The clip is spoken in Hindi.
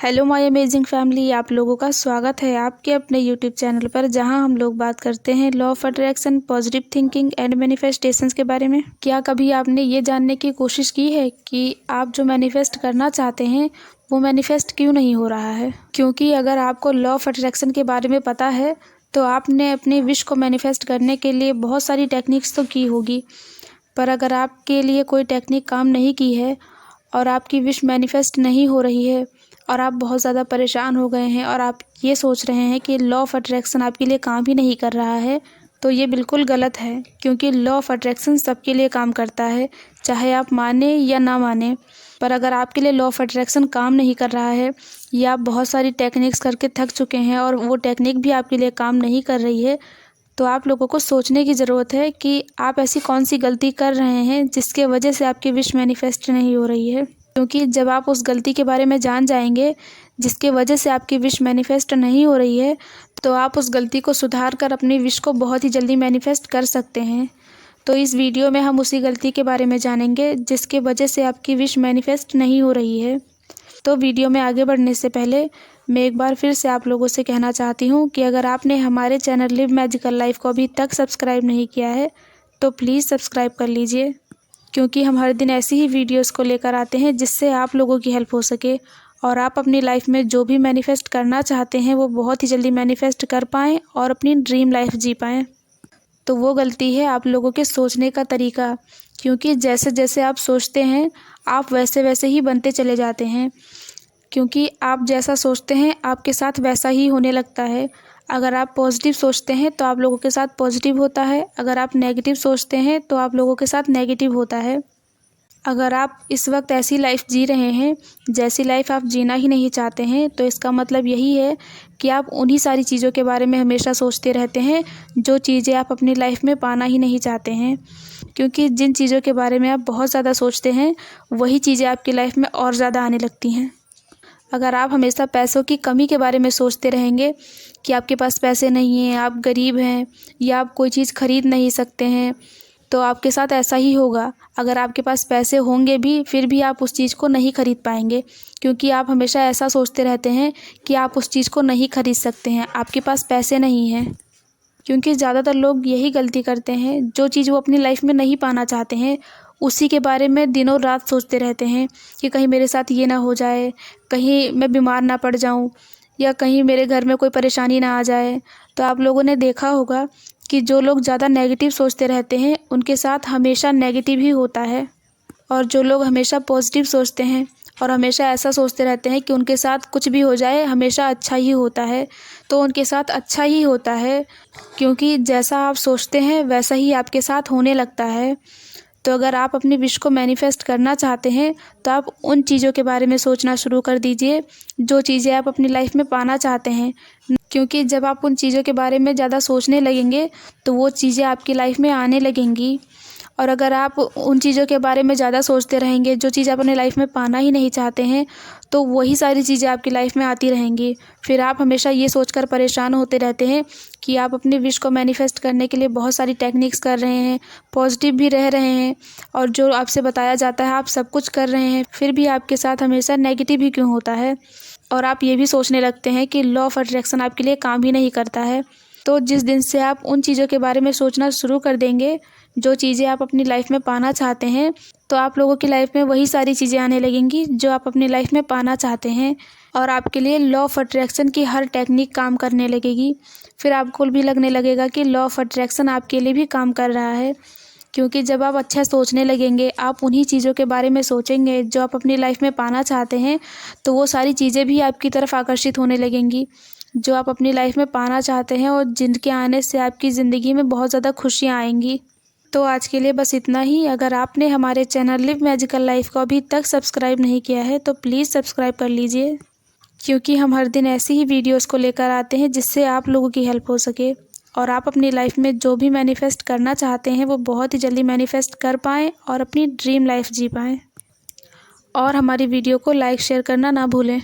हेलो माय अमेजिंग फैमिली, आप लोगों का स्वागत है आपके अपने यूट्यूब चैनल पर, जहां हम लोग बात करते हैं law of attraction, positive thinking and manifestations के बारे में। क्या कभी आपने ये जानने की कोशिश की है कि आप जो मैनिफेस्ट करना चाहते हैं वो मैनिफेस्ट क्यों नहीं हो रहा है? क्योंकि अगर आपको लॉ ऑफ अट्रैक्शन के बारे में पता है तो आपने अपनी विश को मैनिफेस्ट करने के लिए बहुत सारी टेक्निक्स तो की होगी, पर अगर आपके लिए कोई टेक्निक काम नहीं की है और आपकी विश मैनिफेस्ट नहीं हो रही है और आप बहुत ज़्यादा परेशान हो गए हैं और आप ये सोच रहे हैं कि लॉ ऑफ अट्रैक्शन आपके लिए काम ही नहीं कर रहा है, तो ये बिल्कुल गलत है। क्योंकि लॉ ऑफ अट्रैक्शन सबके लिए काम करता है, चाहे आप माने या ना माने। पर अगर आपके लिए लॉ ऑफ अट्रैक्शन काम नहीं कर रहा है या आप बहुत सारी टेक्निक्स करके थक चुके हैं और वो टेक्निक भी आपके लिए काम नहीं कर रही है, तो आप लोगों को सोचने की ज़रूरत है कि आप ऐसी कौन सी गलती कर रहे हैं जिसके वजह से आपकी विश मैनिफेस्ट नहीं हो रही है। क्योंकि जब आप उस गलती के बारे में जान जाएंगे जिसके वजह से आपकी विश मैनिफेस्ट नहीं हो रही है, तो आप उस गलती को सुधार कर अपनी विश को बहुत ही जल्दी मैनिफेस्ट कर सकते हैं। तो इस वीडियो में हम उसी गलती के बारे में जानेंगे जिसके वजह से आपकी विश मैनिफेस्ट नहीं हो रही है। तो वीडियो में आगे बढ़ने से पहले मैं एक बार फिर से आप लोगों से कहना चाहती हूँ कि अगर आपने हमारे चैनल लिव मैजिकल लाइफ को अभी तक सब्सक्राइब नहीं किया है तो प्लीज़ सब्सक्राइब कर लीजिए, क्योंकि हम हर दिन ऐसी ही वीडियोस को लेकर आते हैं जिससे आप लोगों की हेल्प हो सके और आप अपनी लाइफ में जो भी मैनिफेस्ट करना चाहते हैं वो बहुत ही जल्दी मैनिफेस्ट कर पाएँ और अपनी ड्रीम लाइफ जी पाएँ। तो वो गलती है आप लोगों के सोचने का तरीका, क्योंकि जैसे जैसे आप सोचते हैं आप वैसे वैसे ही बनते चले जाते हैं। क्योंकि आप जैसा सोचते हैं आपके साथ वैसा ही होने लगता है। अगर आप पॉजिटिव सोचते हैं तो आप लोगों के साथ पॉजिटिव होता है, अगर आप नेगेटिव सोचते हैं तो आप लोगों के साथ नेगेटिव होता है। अगर आप इस वक्त ऐसी लाइफ जी रहे हैं जैसी लाइफ आप जीना ही नहीं चाहते हैं, तो इसका मतलब यही है कि आप उन्हीं सारी चीज़ों के बारे में हमेशा सोचते रहते हैं जो चीज़ें आप अपनी लाइफ में पाना ही नहीं चाहते हैं। क्योंकि जिन चीज़ों के बारे में आप बहुत ज़्यादा सोचते हैं वही चीज़ें आपकी लाइफ में और ज़्यादा आने लगती हैं। अगर आप हमेशा पैसों की कमी के बारे में सोचते रहेंगे कि आपके पास पैसे नहीं हैं, आप गरीब हैं या आप कोई चीज़ खरीद नहीं सकते हैं, तो आपके साथ ऐसा ही होगा। अगर आपके पास पैसे होंगे भी फिर भी आप उस चीज़ को नहीं खरीद पाएंगे, क्योंकि आप हमेशा ऐसा सोचते रहते हैं कि आप उस चीज़ को नहीं खरीद सकते हैं, आपके पास पैसे नहीं हैं। क्योंकि ज़्यादातर लोग यही गलती करते हैं, जो चीज़ वो अपनी लाइफ में नहीं पाना चाहते हैं उसी के बारे में दिनों रात सोचते रहते हैं कि कहीं मेरे साथ ये ना हो जाए, कहीं मैं बीमार ना पड़ जाऊं, या कहीं मेरे घर में कोई परेशानी ना आ जाए। तो आप लोगों ने देखा होगा कि जो लोग ज़्यादा नेगेटिव सोचते रहते हैं उनके साथ हमेशा नेगेटिव ही होता है, और जो लोग हमेशा पॉजिटिव सोचते हैं और हमेशा ऐसा सोचते रहते हैं कि उनके साथ कुछ भी हो जाए हमेशा अच्छा ही होता है, तो उनके साथ अच्छा ही होता है। क्योंकि जैसा आप सोचते हैं वैसा ही आपके साथ होने लगता है। तो अगर आप अपनी विश को मैनिफेस्ट करना चाहते हैं तो आप उन चीज़ों के बारे में सोचना शुरू कर दीजिए जो चीज़ें आप अपनी लाइफ में पाना चाहते हैं। क्योंकि जब आप उन चीज़ों के बारे में ज़्यादा सोचने लगेंगे तो वो चीज़ें आपकी लाइफ में आने लगेंगी। और अगर आप उन चीज़ों के बारे में ज़्यादा सोचते रहेंगे जो चीज़ आप अपनी लाइफ में पाना ही नहीं चाहते हैं, तो वही सारी चीज़ें आपकी लाइफ में आती रहेंगी। फिर आप हमेशा ये सोचकर परेशान होते रहते हैं कि आप अपनी विश को मैनिफेस्ट करने के लिए बहुत सारी टेक्निक्स कर रहे हैं, पॉजिटिव भी रह रहे हैं और जो आपसे बताया जाता है आप सब कुछ कर रहे हैं, फिर भी आपके साथ हमेशा नेगेटिव ही क्यों होता है। और आप ये भी सोचने लगते हैं कि लॉ ऑफ अट्रैक्शन आपके लिए काम ही नहीं करता है। तो जिस दिन से आप उन चीज़ों के बारे में सोचना शुरू कर देंगे जो चीज़ें आप अपनी लाइफ में पाना चाहते हैं, तो आप लोगों की लाइफ में वही सारी चीज़ें आने लगेंगी जो आप अपनी लाइफ में पाना चाहते हैं, और आपके लिए लॉ ऑफ अट्रैक्शन की हर टेक्निक काम करने लगेगी। फिर आपको भी लगने लगेगा कि लॉ ऑफ अट्रैक्शन आपके लिए भी काम कर रहा है। क्योंकि जब आप अच्छा सोचने लगेंगे, आप उन्हीं चीज़ों के बारे में सोचेंगे जो आप अपनी लाइफ में पाना चाहते हैं, तो वो सारी चीज़ें भी आपकी तरफ आकर्षित होने लगेंगी जो आप अपनी लाइफ में पाना चाहते हैं, और जिनके आने से आपकी ज़िंदगी में बहुत ज़्यादा खुशियाँ आएंगी। तो आज के लिए बस इतना ही। अगर आपने हमारे चैनल लिव मैजिकल लाइफ को अभी तक सब्सक्राइब नहीं किया है तो प्लीज़ सब्सक्राइब कर लीजिए, क्योंकि हम हर दिन ऐसी ही वीडियोस को लेकर आते हैं जिससे आप लोगों की हेल्प हो सके और आप अपनी लाइफ में जो भी मैनिफेस्ट करना चाहते हैं वो बहुत ही जल्दी मैनिफेस्ट कर पाएँ और अपनी ड्रीम लाइफ जी पाएँ। और हमारी वीडियो को लाइक शेयर करना ना भूलें।